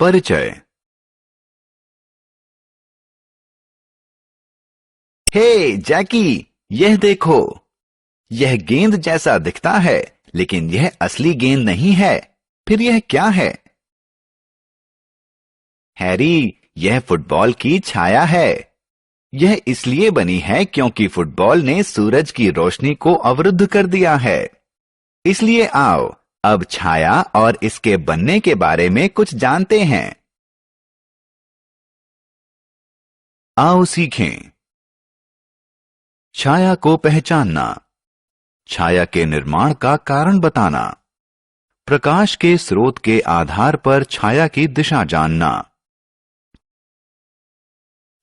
परिचय। हे जैकी, यह देखो, यह गेंद जैसा दिखता है, लेकिन यह असली गेंद नहीं है। फिर यह क्या है? हैरी, यह फुटबॉल की छाया है। यह इसलिए बनी है क्योंकि फुटबॉल ने सूरज की रोशनी को अवरुद्ध कर दिया है। इसलिए आओ, अब छाया और इसके बनने के बारे में कुछ जानते हैं। आओ सीखें। छाया को पहचानना, छाया के निर्माण का कारण बताना, प्रकाश के स्रोत के आधार पर छाया की दिशा जानना।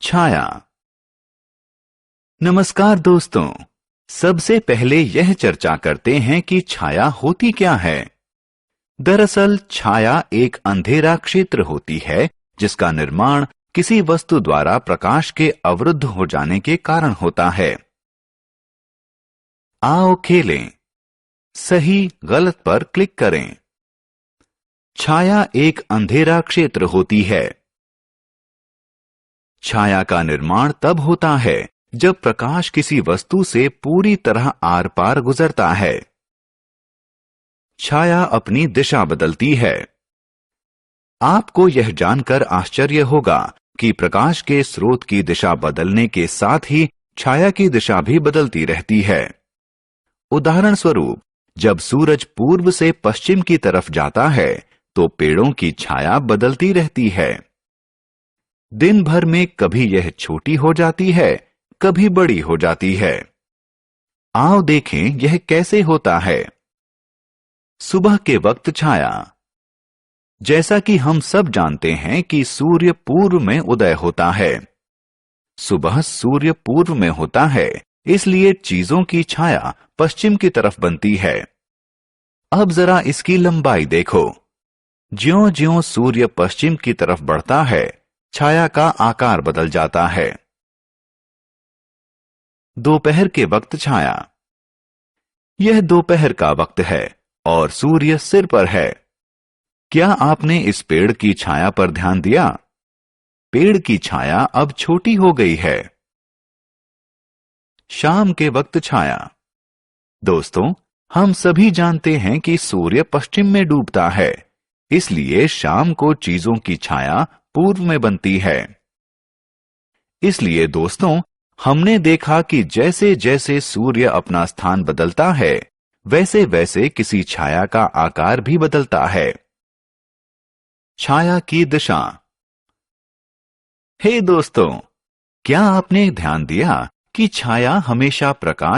छाया। नमस्कार दोस्तों, सबसे पहले यह चर्चा करते हैं कि छाया होती क्या है। दरअसल छाया एक अंधेरा क्षेत्र होती है जिसका निर्माण किसी वस्तु द्वारा प्रकाश के अवरुद्ध हो जाने के कारण होता है। आओ खेलें। सही गलत पर क्लिक करें। छाया एक अंधेरा क्षेत्र होती है। छाया का निर्माण तब होता है जब प्रकाश किसी वस्तु से पूरी तरह आर पार गुजरता है। छाया अपनी दिशा बदलती है। आपको यह जानकर आश्चर्य होगा कि प्रकाश के स्रोत की दिशा बदलने के साथ ही छाया की दिशा भी बदलती रहती है। उदाहरण स्वरूप, जब सूरज पूर्व से पश्चिम की तरफ जाता है तो पेड़ों की छाया बदलती रहती है। दिन भर में कभी यह छोटी हो जाती है, कभी बड़ी हो जाती है। आओ देखें यह कैसे होता है। सुबह के वक्त छाया। जैसा कि हम सब जानते हैं कि सूर्य पूर्व में उदय होता है। सुबह सूर्य पूर्व में होता है, इसलिए चीजों की छाया पश्चिम की तरफ बनती है। अब जरा इसकी लंबाई देखो। ज्यों-ज्यों सूर्य पश्चिम की तरफ बढ़ता है, छाया का आकार बदल जाता है। दोपहर के वक्त छाया। यह दोपहर का वक्त है और सूर्य सिर पर है। क्या आपने इस पेड़ की छाया पर ध्यान दिया? पेड़ की छाया अब छोटी हो गई है। शाम के वक्त छाया। दोस्तों, हम सभी जानते हैं कि सूर्य पश्चिम में डूबता है, इसलिए शाम को चीजों की छाया पूर्व में बनती है। इसलिए दोस्तों, हमने देखा कि जैसे जैसे सूर्य अपना स्थान बदलता है, वैसे वैसे किसी छाया का आकार भी बदलता है। छाया की दिशा। हे दोस्तों, क्या आपने ध्यान दिया कि छाया हमेशा प्रकाश